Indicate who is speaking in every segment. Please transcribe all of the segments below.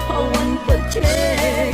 Speaker 1: Awan pecek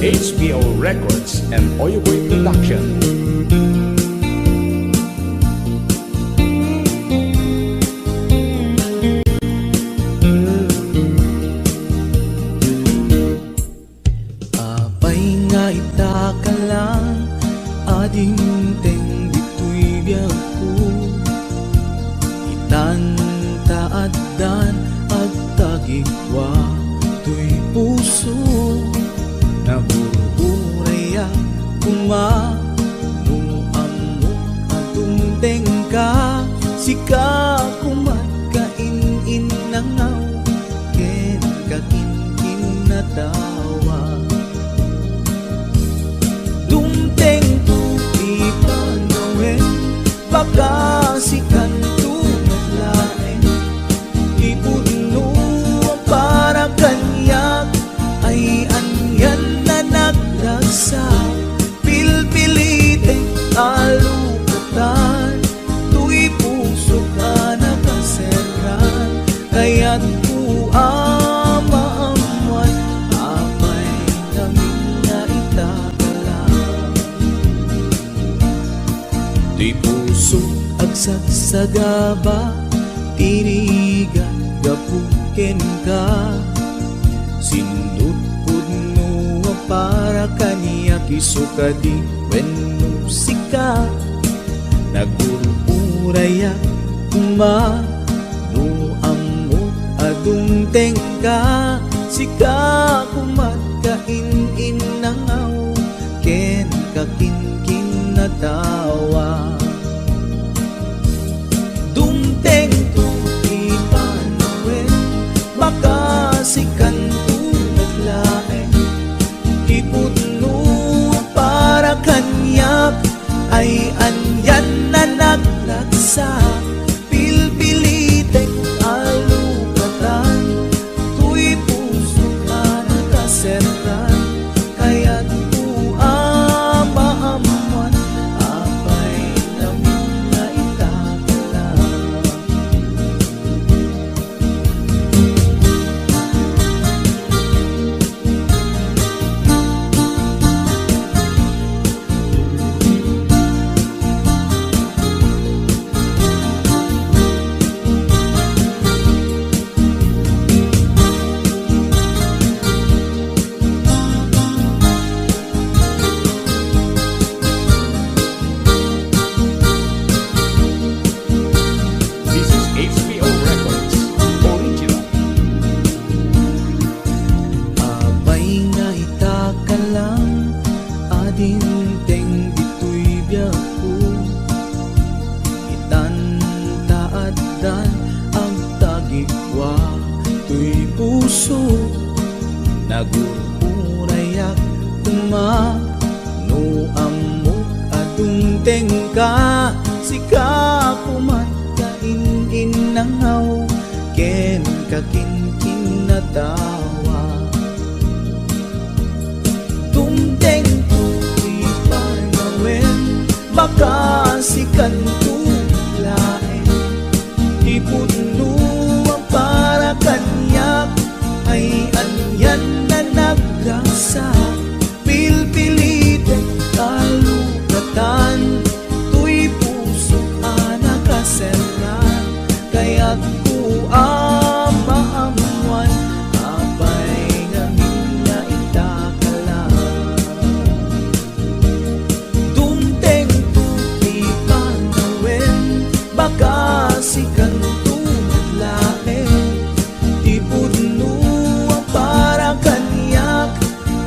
Speaker 1: HBO Records and Oyoboy Production.
Speaker 2: Apay nga ita ita ka lang, ading teng dito'y biyak ko. Itan taaddan at tagigwa to'y puso, nabuburaya kumano amo atong tengka. Sika kumat kain-in nangaw, ken kakin-kin na tawa. Dumteng tu ipanawen, baka sikan tu naglaen. Ipudno para kanyak, ay anyan na nagragsa. Pilpiliteng alukatan, tu'y puso ka nakaserran. Kaya't ku amaamuan, apay namin na itakalang. Di puso agsagsagaba, tirigan gapuken ka. Sindut pudno para kaniya kisuka di wenno sika. Nagururaya kumano amo adung tengka. Sika kumat kain-in nangaw, ken kakin-kin na tawa. Dumteng tu ipanawen, baka sikan tu naglaen. Ipudno para kanyak, ay anyan na naglagsa. Pilpilitek alukatan, tu'y puso ka nakaserran. Kaya't ku amaamuan, apay namin na itakalang.
Speaker 1: This is HBO Records Original.
Speaker 2: Abay nga itakalang, ading teng dito'y biyak ko. Itan taaddan ang tagigwa to'y puso, nagururayak kumano amo atong tengka. Sika kumat kain-in nangaw, ken kakin-kin na tawa. Dumteng tu ipanawen, baka sikan tu laen. Ipudno para kanyak, ay anyan na nagragsa. Pilpilitek alukatan, tu'y puso ka nakaserran. Kaya't ku amaamuan, apay namin na itakalang. Dumteng tu ipanawen, baka sikan tu naglaen. Ipudno para kanyak,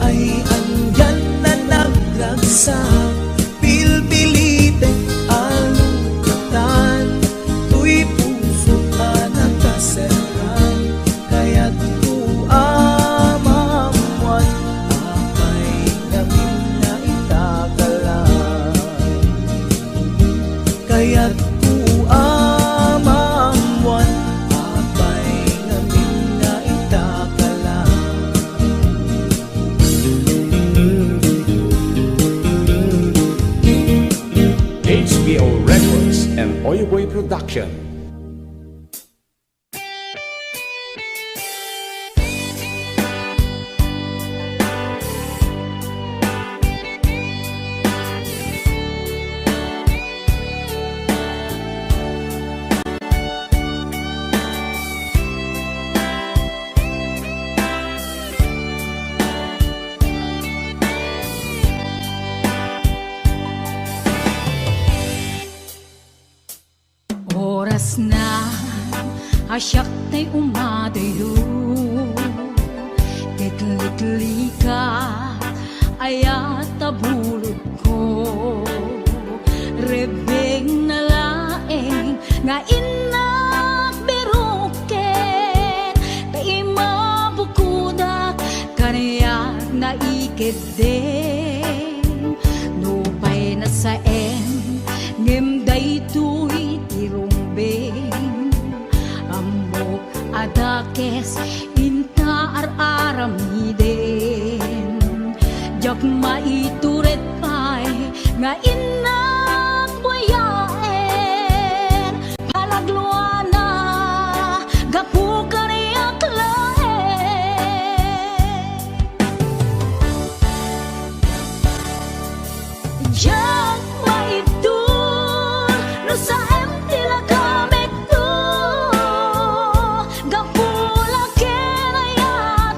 Speaker 2: ay anyan na nagragsa. Pilpilitek alukatan, tu'y puso ka nakaserran. Kaya't ku amaamuan, apay namin na itakalang. Kaya't ku amaamuan, apay namin na itakalang.
Speaker 1: HBO Records and Oyoboy Production.
Speaker 3: asyak tay umadayo Litli ka ayat tabulod ko Rebeng na laeng nga inak biruken Kay mabukudak kanaya na ikeden Nupay na saen ngem daytoy tirumbeng Amok adakes inta ar-aramiden Jak maituret pay nga inak buyaen Palagluana gapu kaniyak laen Jak maitur no sa empty la kamek to Gapula kenayat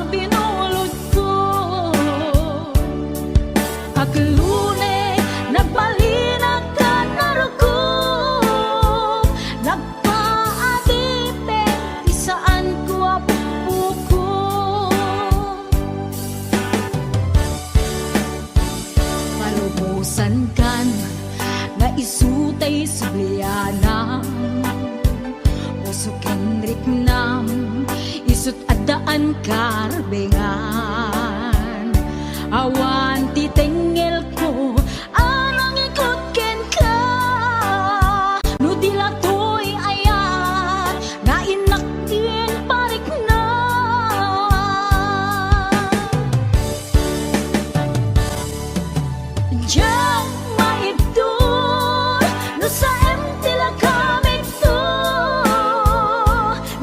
Speaker 3: binulod ko Aglune nagbalinag ka naruko Nagpaadipe di saan ko apupuko Palubusan kan nga isutay subliana Usukin riknam isut adaan karbengan Awan titengel ko anang ikot ken ka No dilatoy ayat nga inaktin parik na Diyan maibdol no sa empty la kamig to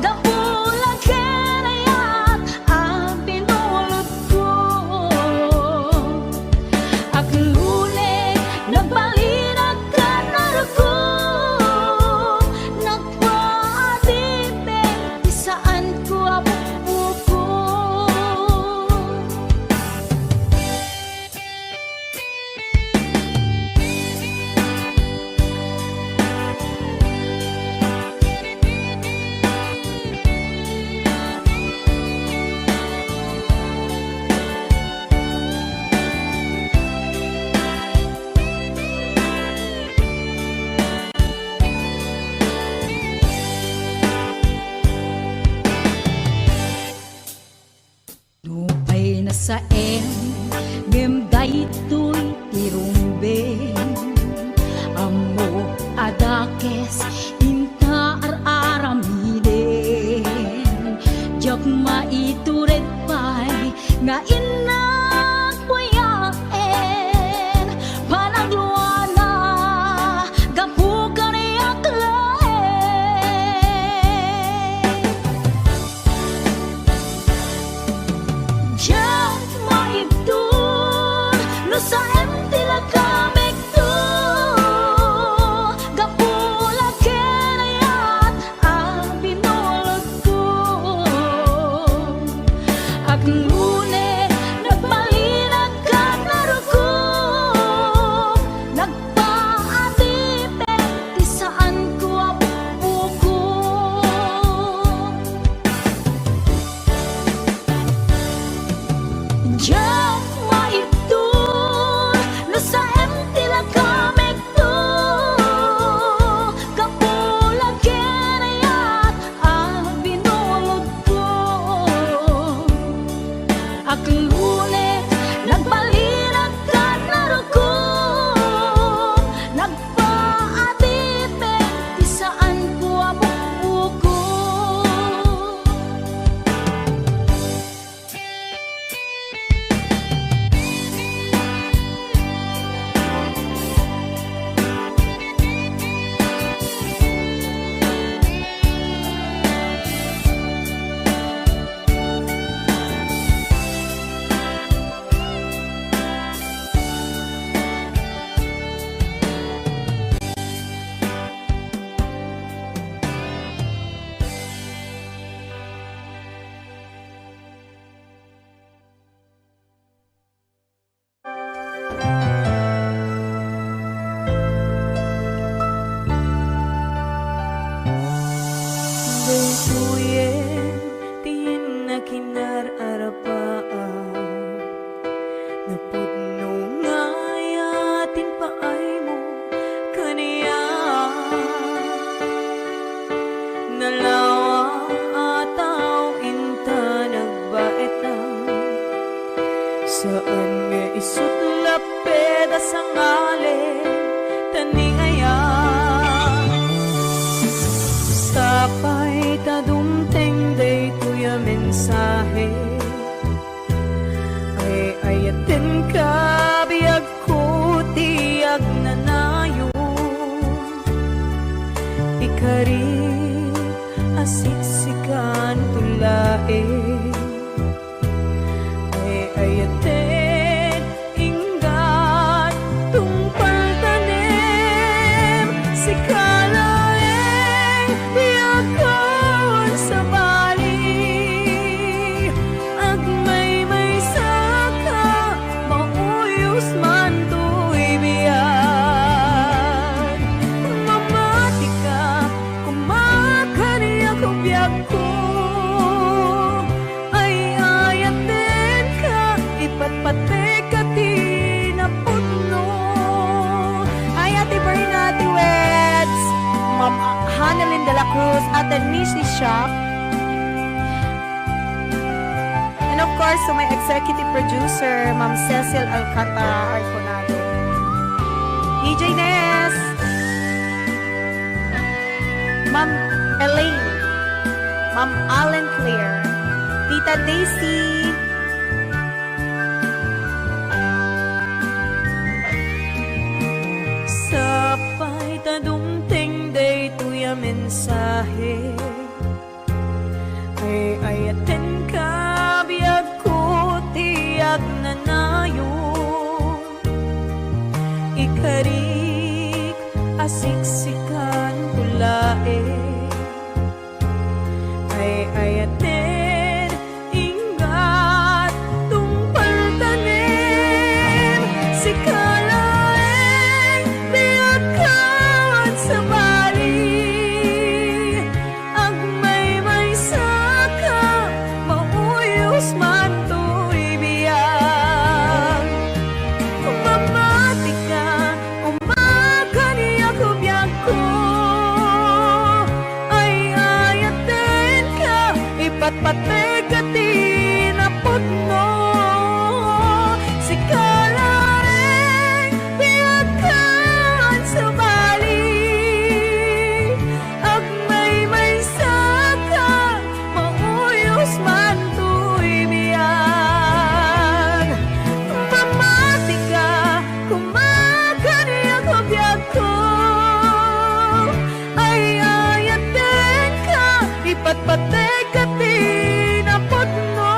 Speaker 3: Gapula kenayat binulod ko Aglune nagbalinag ka naruko Nagpaadipe di saan ko apupuko Nupay na saen ngem daytoy tirumbeng Amo adakes inta ar-aramiden Jak maituret pay nga inak buyaen Panagluana gapu kaniyak laen Jak maibdol no sa empty la kamek to Gapula kenayat binulod ko Aglune nagbalinag ka naruko Nagpaadipe di saan ko apupuko Diyan maibdol
Speaker 2: kasangalin taniayan. Sapay tadumteng day tuya mensahe, ay ayatin ka biyag ko tiyag nanayon. Ikari asiksikan tulae, ay ayatin inggat tungpal tanim. Si kalaeng biyakon sa bali, agmay saka mauyos man to'y biyan. Mamati ka kumakaniya ko biyak ko, ay ayatin ka ipatpate ka tinaputno. Ay Ate Bernati Weds, Ma'am Hanalyn de la Cruz, Ate Nishi Shop, and of course to my executive producer, Ma'am Cecil Alcantara Arconado, DJ Ness, Ma'am Elaine, Ma'am Allen Claire, Tita Daisy, sapay tadumteng day tuya mensahe, ay ayaten ka biyag ko tiyag nanayon. Ikarik asiksikan tulae, ay ayaten ingat tungpal tanim. Si kalaeng biyagkan sa bali, agmay saka mauyos man to'y biyag. Mamati ka umakaniya ko biyak ko, ay ayaten ka ipatpate ka tinaputno. Si kalaeng biyagkan sa bali, agmay saka mauyos man to'y biyag. Mamati ka kumakaniya ko biyak ko, ay ayaten ka ipatpate ka tinaputno.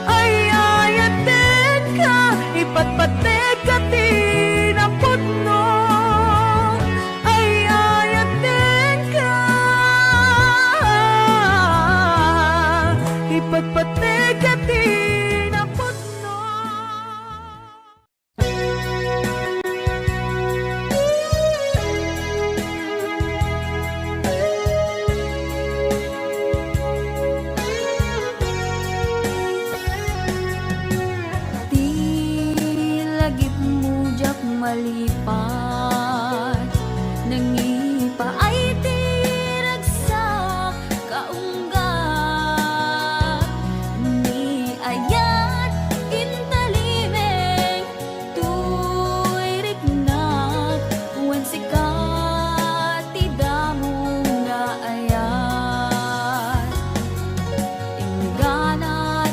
Speaker 2: Ay ayaten ka ipatpate ka tinaputno. Ay ayaten ka ipatpate ka tinaputno.
Speaker 3: Di lagip mujak malipat, nangipa ay tiragsak kaunggat. Ni ayat intalimeng tuy riknak, wen sikat tidamong naayat. Ingganat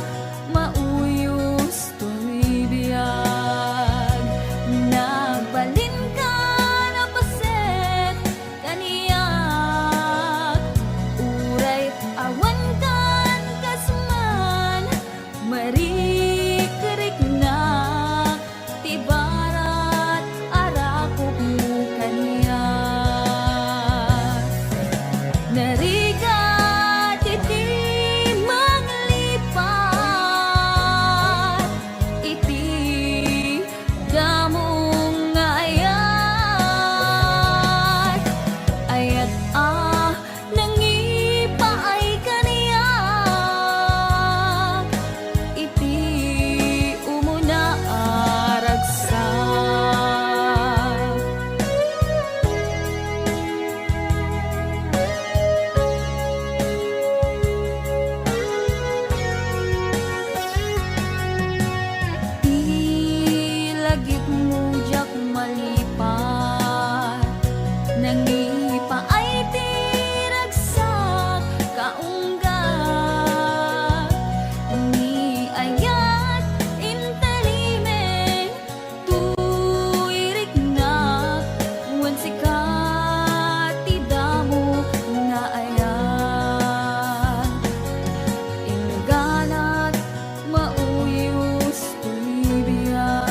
Speaker 3: mauyos to'y biyag, nagbalin ka lagip mo jak malipat nangipa ay tiragsak kaunggat ni ayat intelime tuirik na wan sikat tidamo nga ayan inggalat mauyos tuibiyag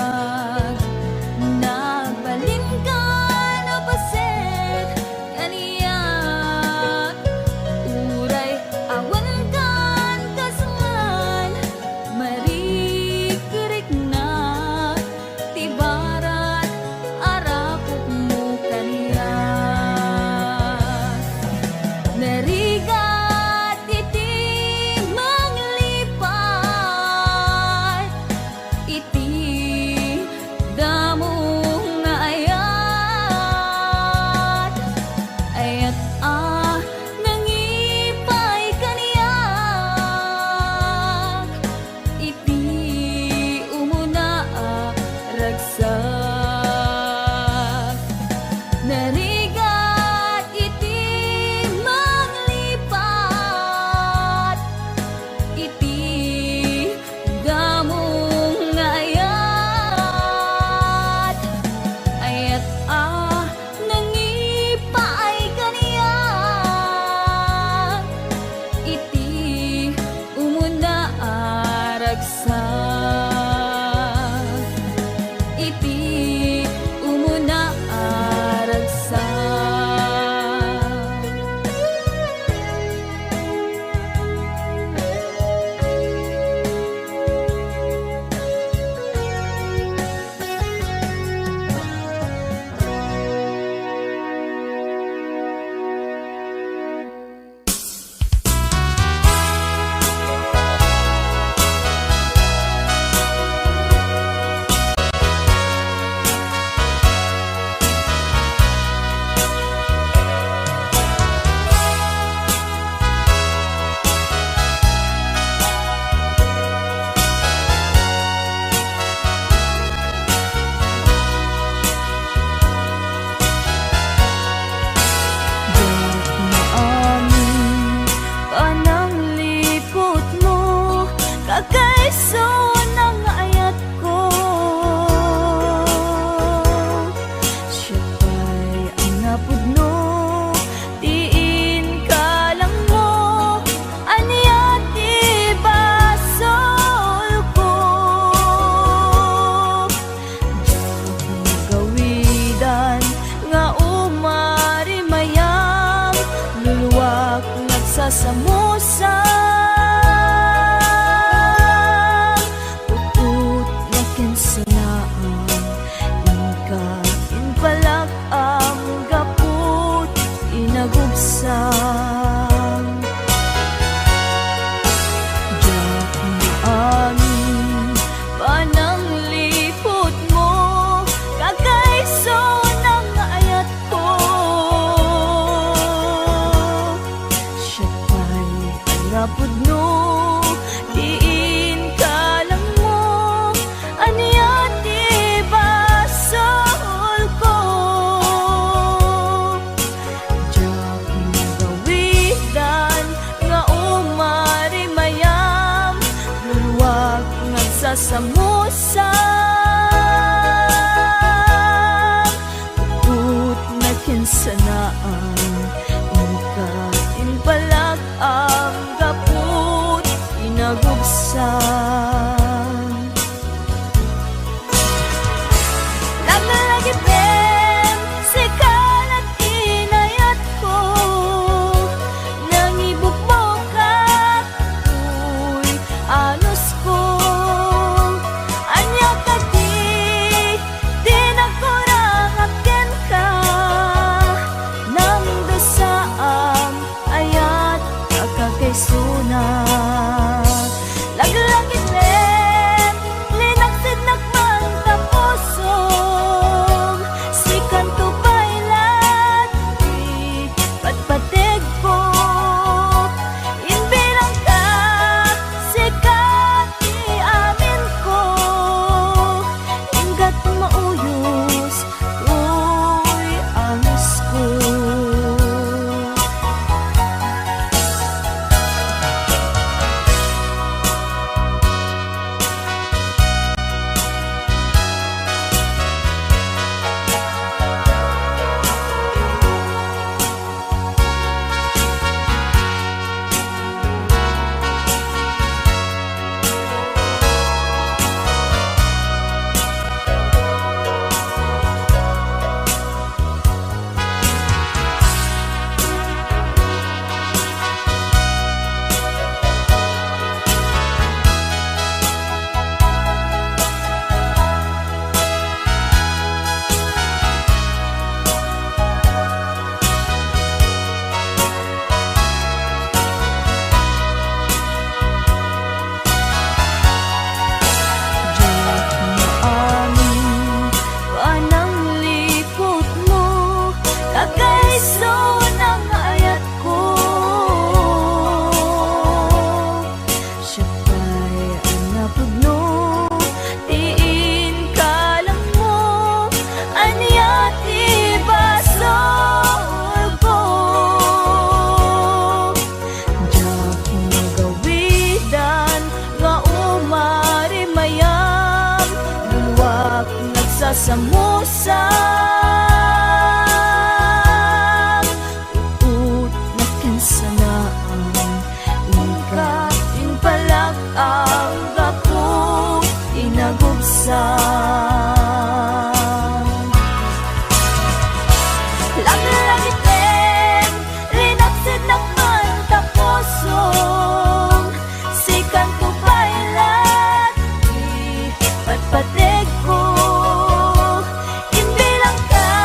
Speaker 3: sa samusa uut na kinsanaan ika inpalak ang gapong inagubsan langit-langiten linapsid naman tapusong sikan ko pailat patpatig ko imbilang ka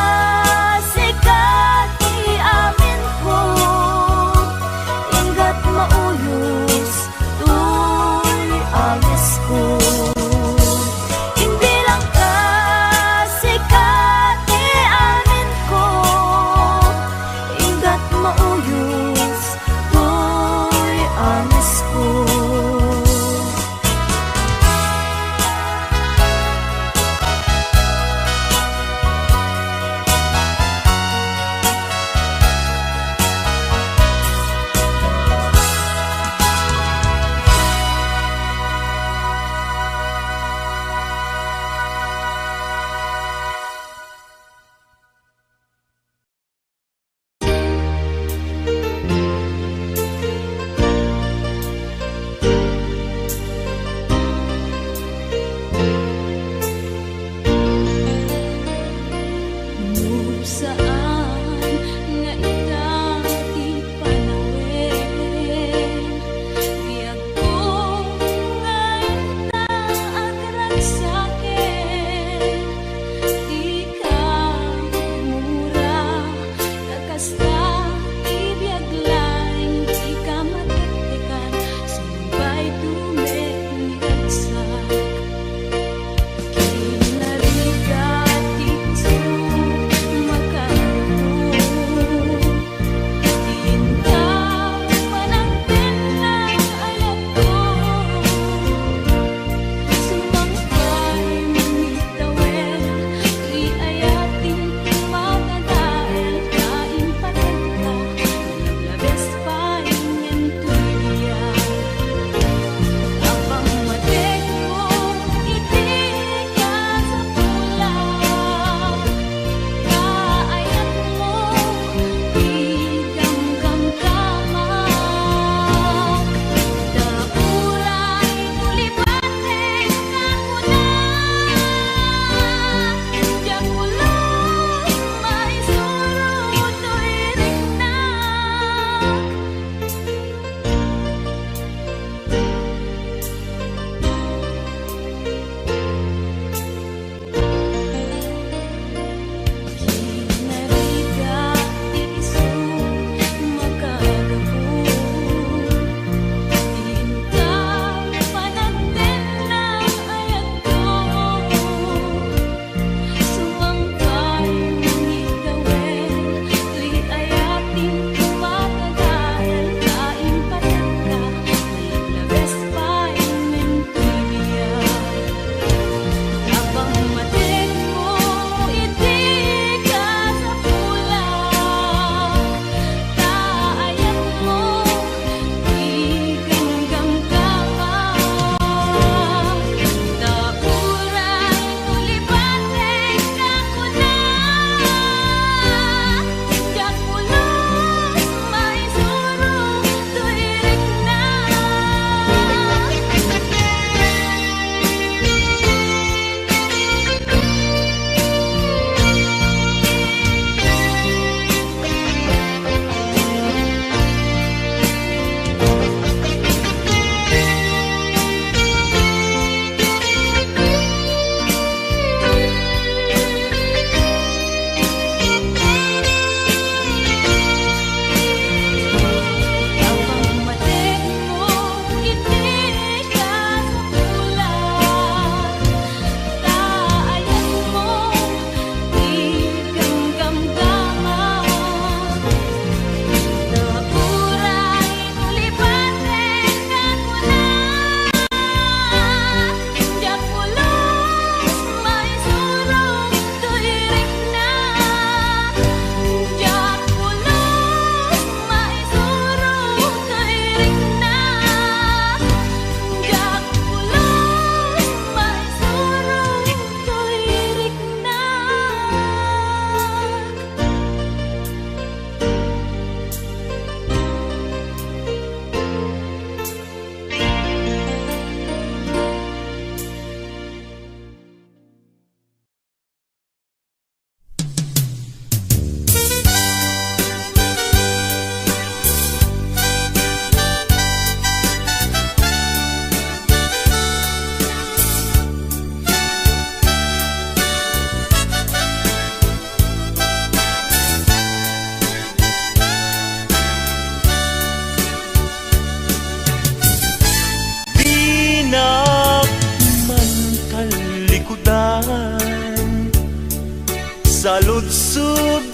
Speaker 4: Saludsud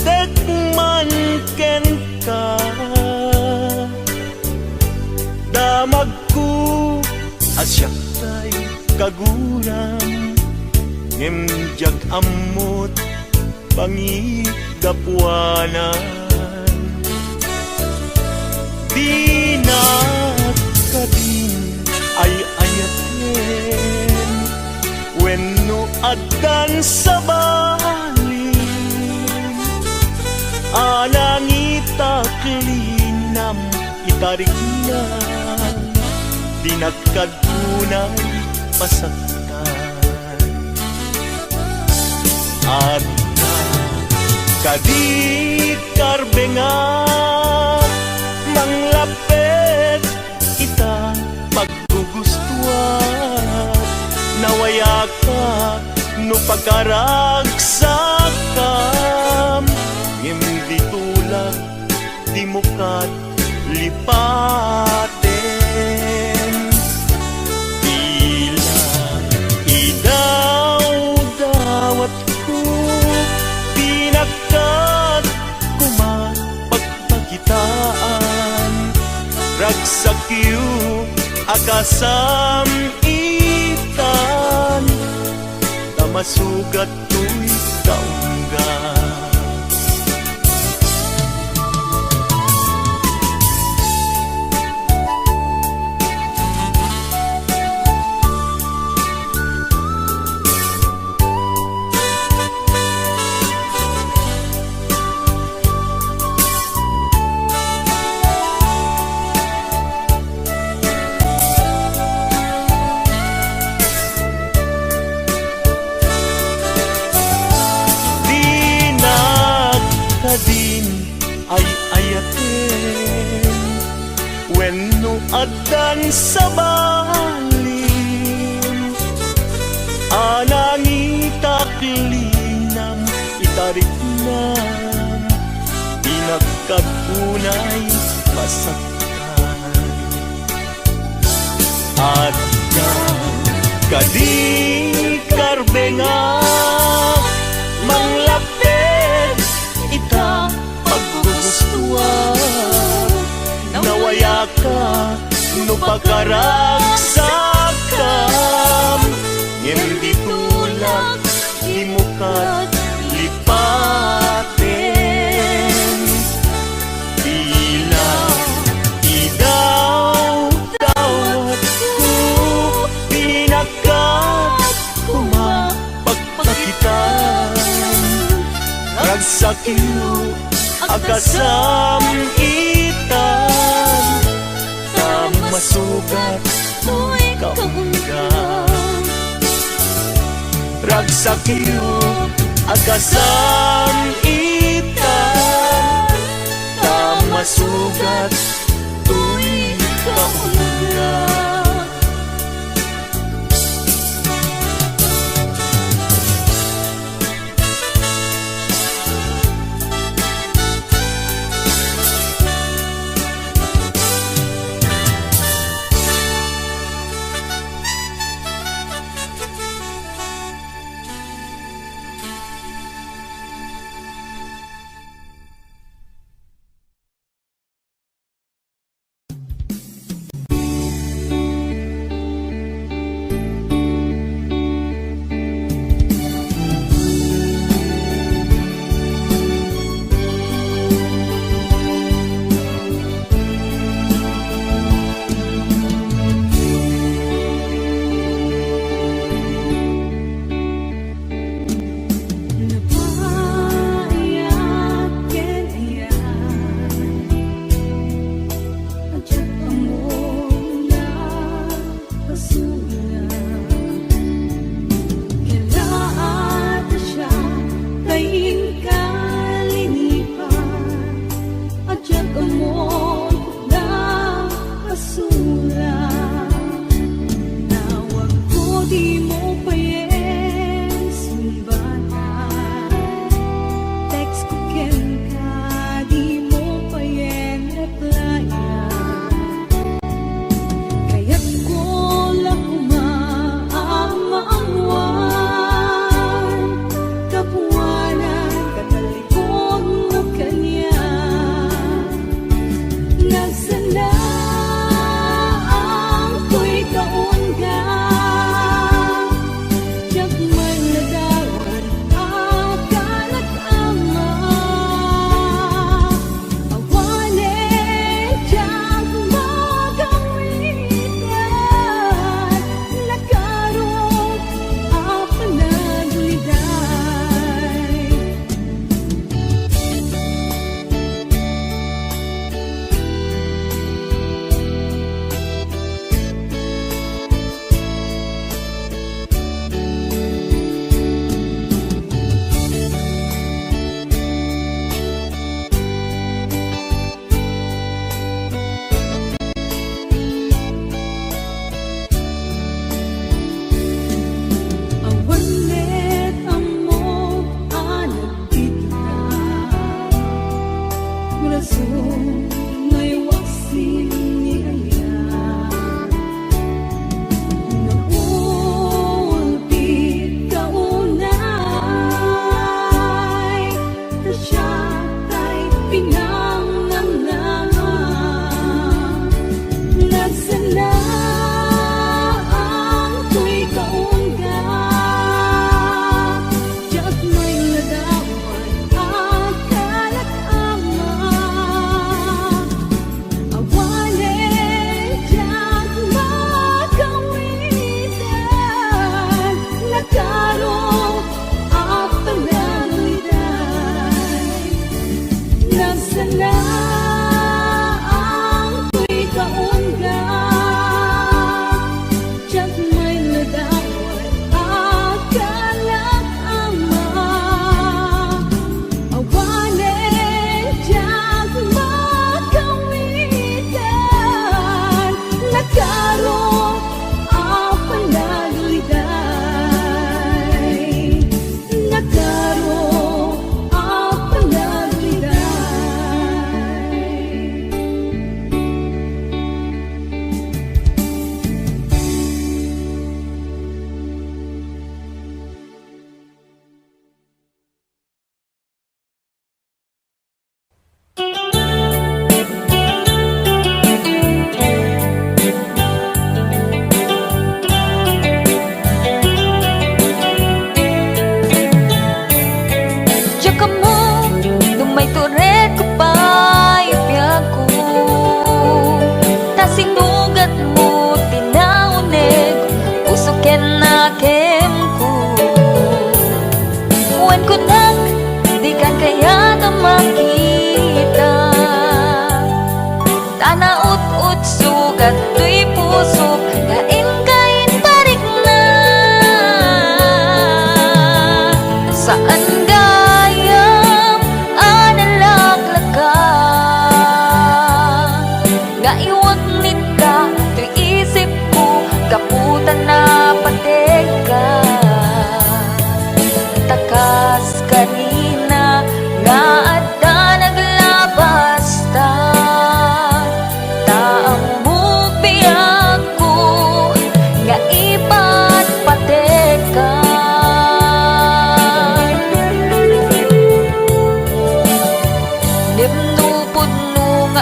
Speaker 4: man ken ka, damag ko asyak tay kaguram, ngimjag amot pangigapuanan. Di na kadin ay ayaten, wenno addan sa balin, anangita klinam itarignan, di nagkadunay pasaktan. At kadit karbengan, manglapet ita paggugustuhan, nawaya ka no pagkaragsakam, hindi tulad di mo kat lipaten. Tila idaw-dawat ko, pinagkat kumapagpagitaan, ragsakyu akasam itan, tamasugat to'y kaungga. Din ay ayaten, wenno addan sa balin, anangita klinam itariknam, pinagkapunay masaktan. At kadi karbengan, manglapit ita paggugustuhan, nawaya ka no pagkaragsakam, hindi tulad di mo kat lipaten. Tila idaw-dawat ko, pinagkat kumapagpagitan, ragsakyu akasam itan, tamasugat to'y kaungga. Ragsakyu akasam itan, tamasugat to'y kaungga.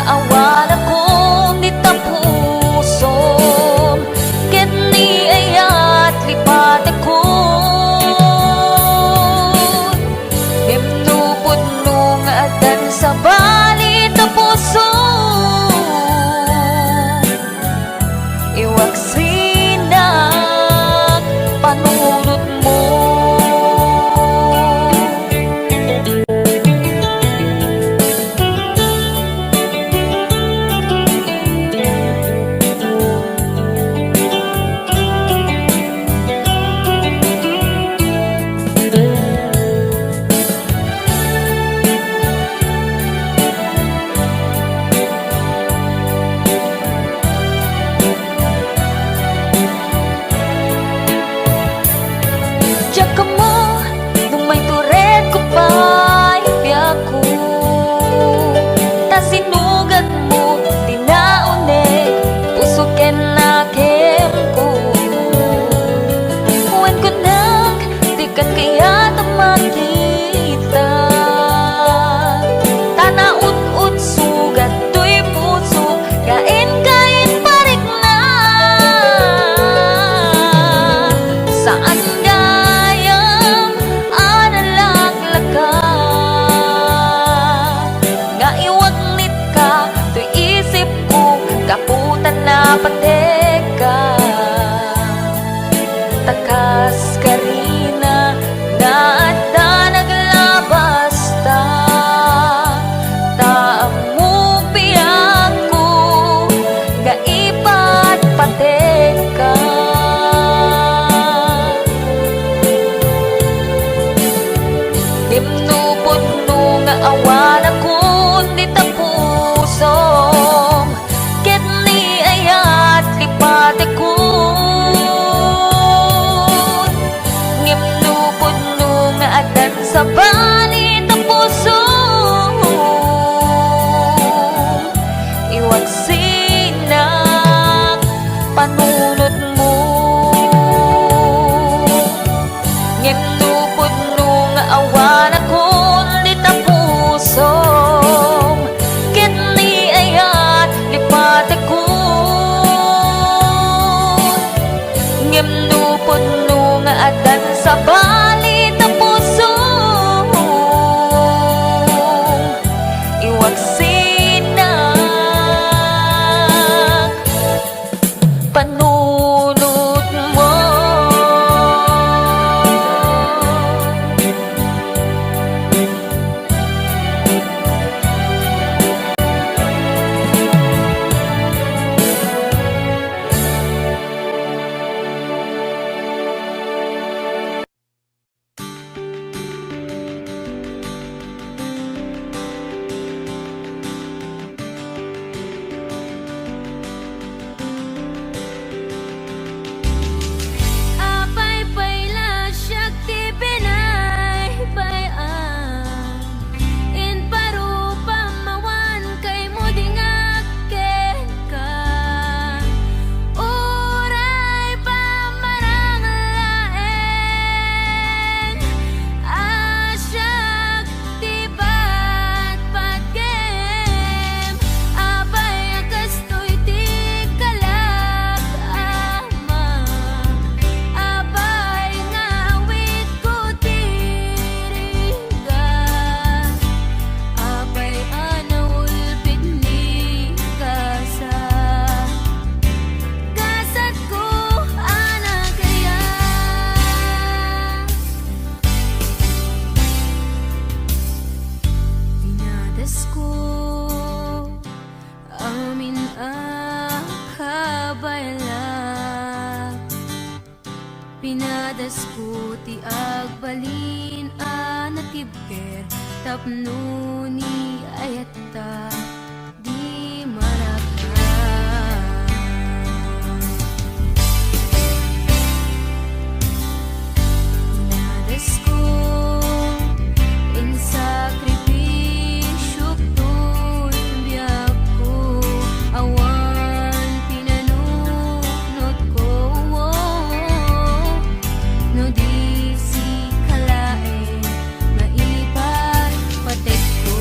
Speaker 3: awan akong di tapusom, ket ni ayat lipat ako. Himnupod nung adan sa bali tapusom, iwaksinak panunot mo. Diyak mo, nung may turet ko pa'y biyak ko, ta sinugat mo, tinaunig, puso ken nakem ko. Huwag ko nang, di ka kaya makita, tanaut-ut sugat to'y puso, kain-kain parik na. Saan kaputan na pateka, takas karina na ata naglabas ta, taamu piyak ko gaipat pateka. Dimnupod nung awan akong di tapusom, lipat ako. Ngimnupod nung adan sa bali tapuso, iwaksinak panunot mo. Ngimnupod nung awan akong di tapusom, ket ni ayat lipat ako. Ngimnupod nung adan sa bali tapuso, iwaksinak panunot mo. Pinadas ko ti agbalin anatibker tapno ni ayata di maraka. Pinadas ko in sakripisyo to'y biyak ko, awan pinanunot ko. No di si kalae maipat patek ko.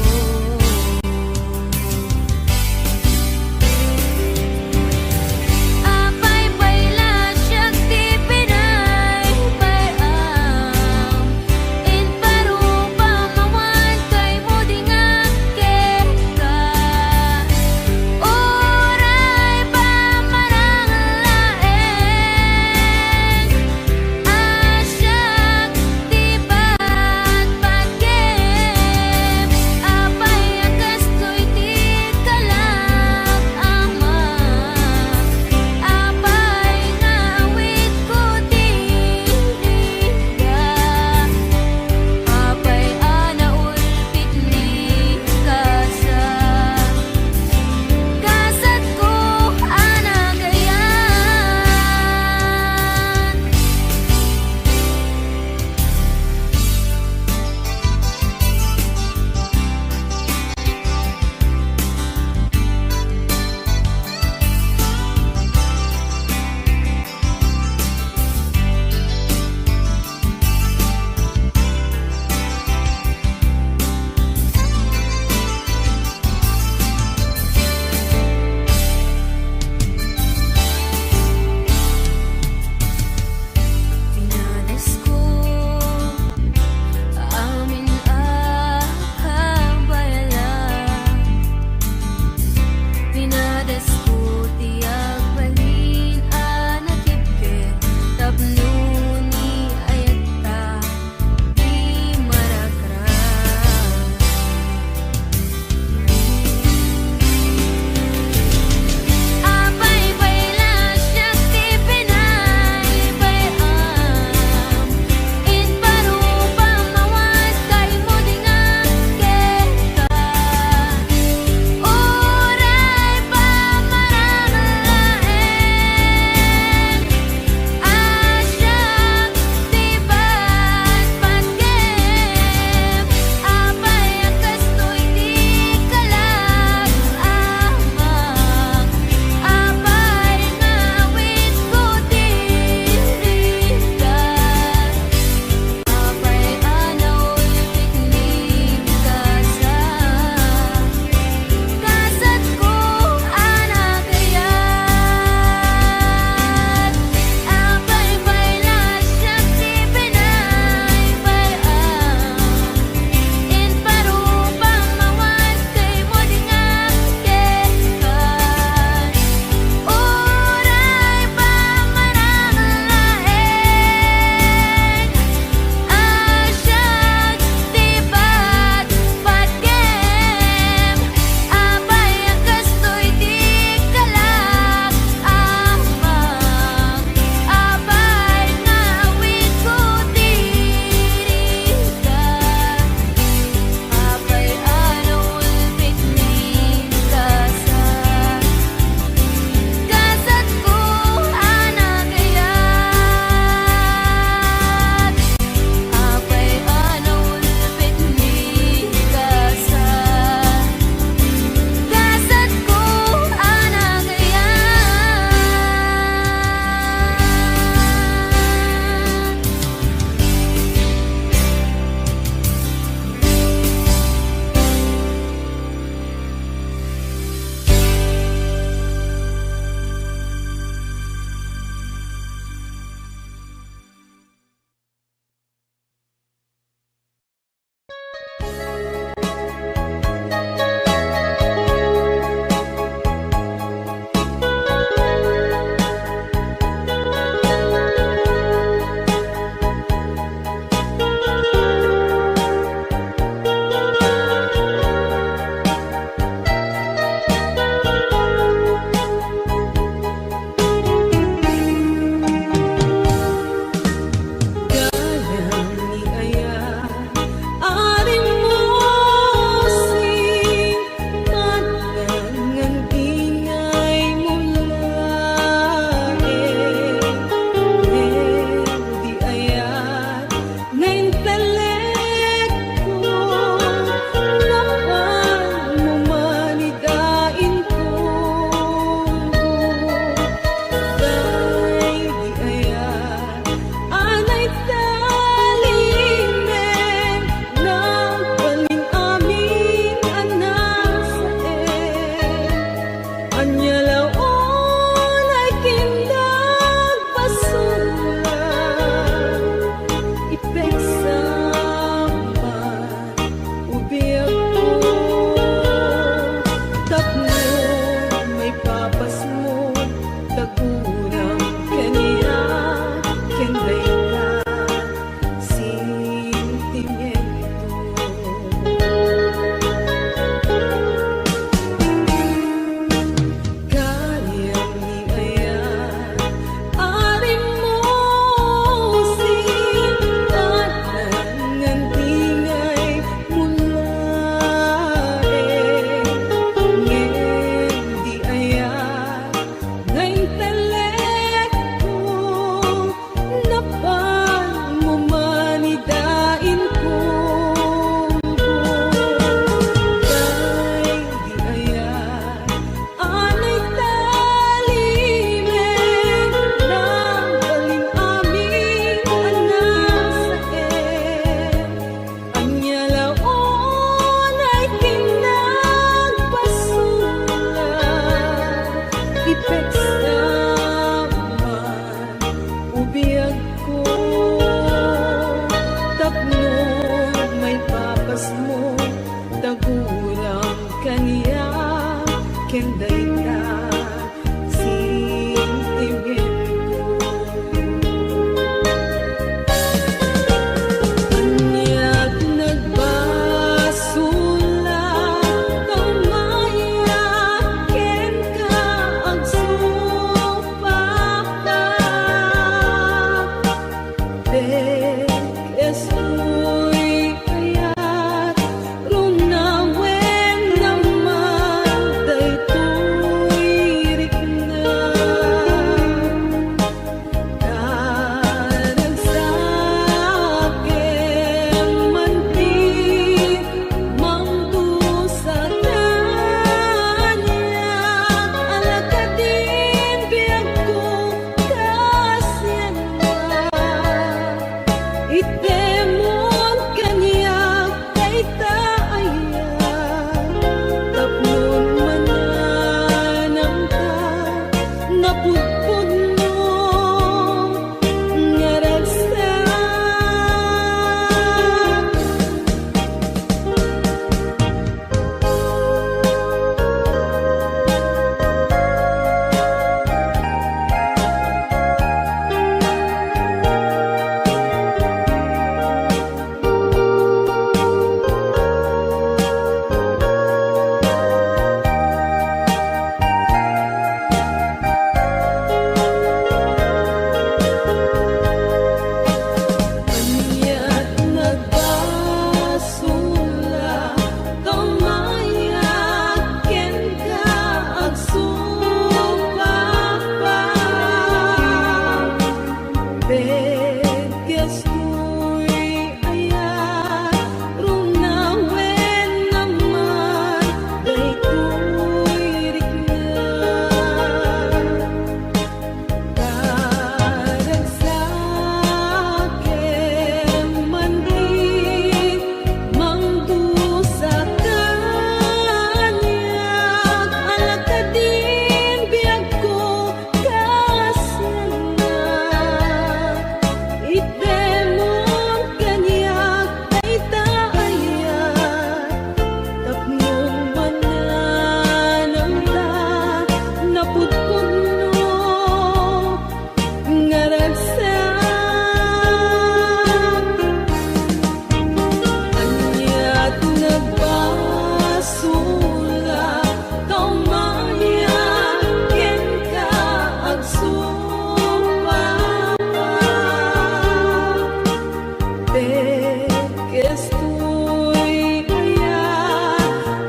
Speaker 3: daytoy kaya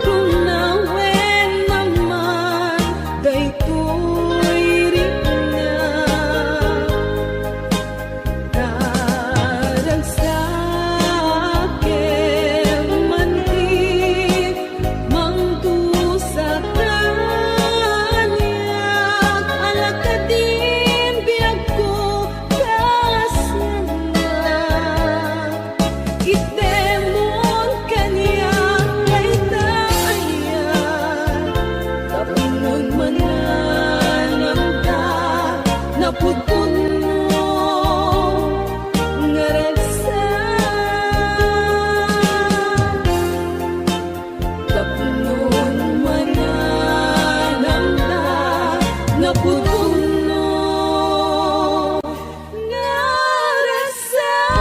Speaker 3: kung nawen naman daytoy rin na Daragsake mantik mangtusa kanyak alakadin biag ko kasana itemon kanyak kay tayan kapinog mananam ta napudpud mo nga ragsak tapnon mananam ta napudpud mo nga ragsak.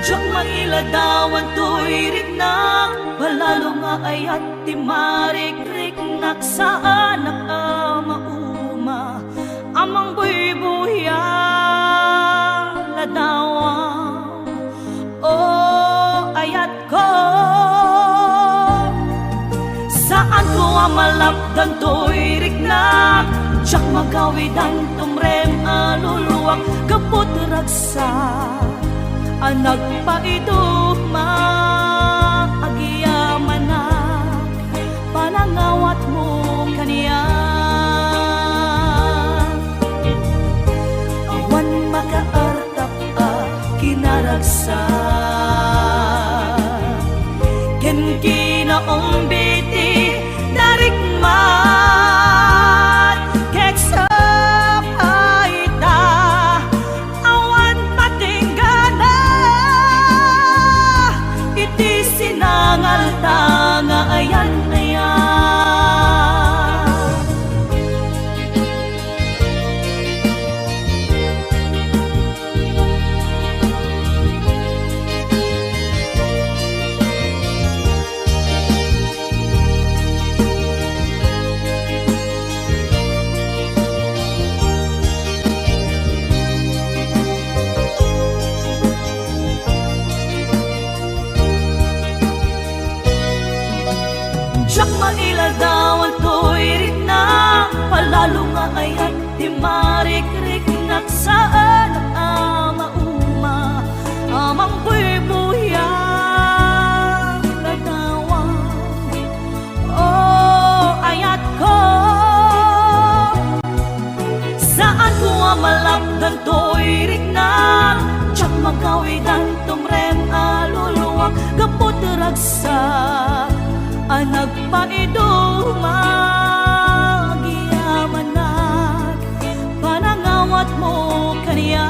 Speaker 4: Diyang mailadawan to'y riknak Palalo nga ayat ti marik-riknak Saan nakamauma Amang buy-buya ladawan O ayat ko Saan ko amalapdan to'y riknak Diyak magawidan tumrem aluluwak Kapot ragsak Anak pa ito maagiyaman na panangawat mo kaniya awan makaartap kinaragsak ken kinaong biti narikmat kek sa paita awan patinggana iti sinangal tanga ayan ayan Diyak mailadawan to'y riknak Palalo nga ayat di marik-riknak Saan amauma Amang buy-buyang ladawan O ayat ko Saan ko amalapdan to'y riknak Diyak magawidan tumrem aluluwak Kapot ragsak Anak pa ito magiyamanag Panangawat mo kaniya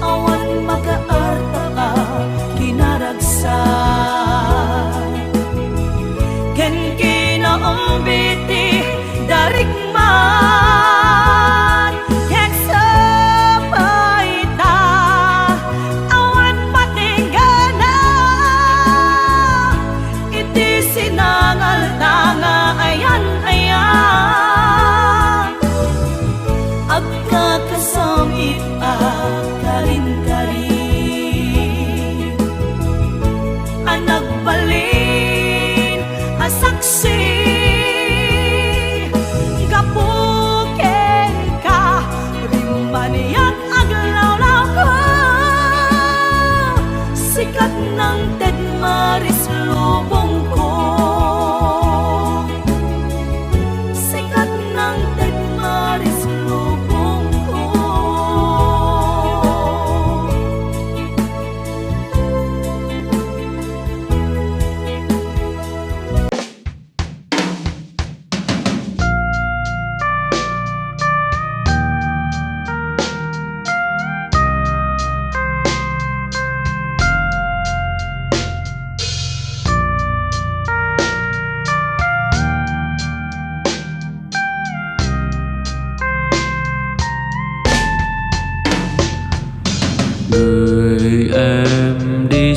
Speaker 4: Awan makaarta ka kinaragsak Ken kinaong biti darikman Kek sa paita awan patinggana iti sinangal tanga ayan ayan agkakasamit akarin-karin anak balin asaksi kapun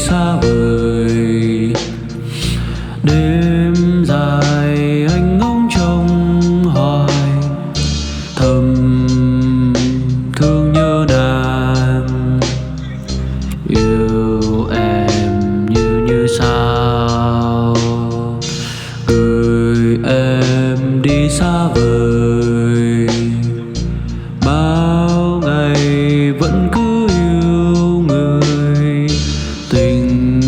Speaker 5: xa vời. Đêm dài anh ngóng trông hoài, thầm thương nhớ nàng. Yêu em như sao, gửi em đi xa vời. Bao ngày vẫn cứ yêu người, tình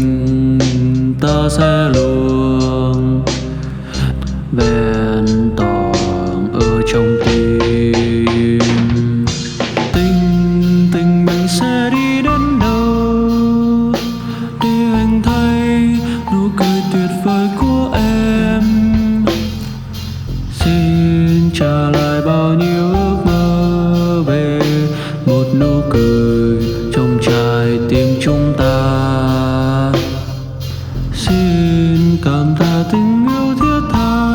Speaker 5: ta sẽ luôn vẹn toàn ở trong tim. Tình mình sẽ đi đến đâu để anh thấy nụ cười tuyệt vời của em. Xin trả lại bao nhiêu ước mơ về một nụ cười trong trái tim chúng ta. Xin cảm tạ tình yêu thiết tha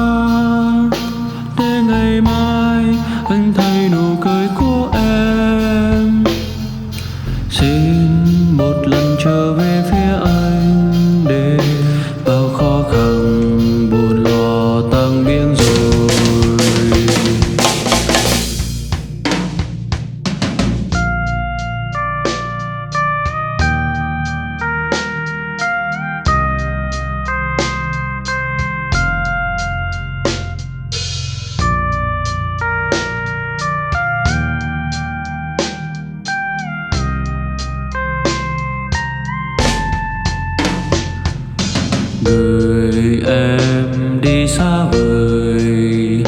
Speaker 5: để ngày mai anh thấy nụ cười của em. Xin một lần trở về phía anh để bao khó khăn buồn lo tan biến rồi. Gửi em đi xa vời.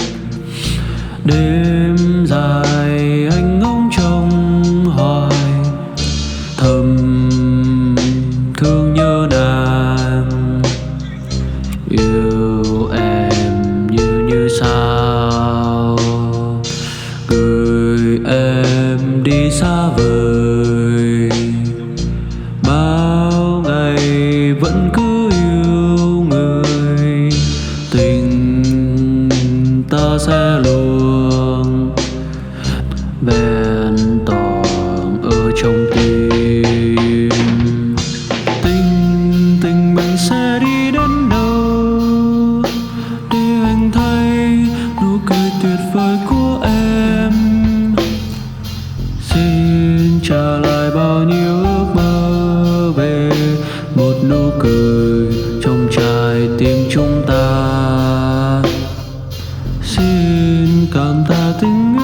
Speaker 5: Đêm dài anh ngóng trông hoài, thầm thương nhớ nàng. Yêu em như sao, gửi em đi xa vời. Bao ngày vẫn cứ yêu người, tình ta sẽ luôn vẹn toàn ở trong tim. Tình mình sẽ đi đến đâu để anh thấy nụ cười tuyệt vời của em. Xin trả lại bao nhiêu ước mơ về một nụ cười trong trái tim chúng ta. Xin cảm tạ tình yêu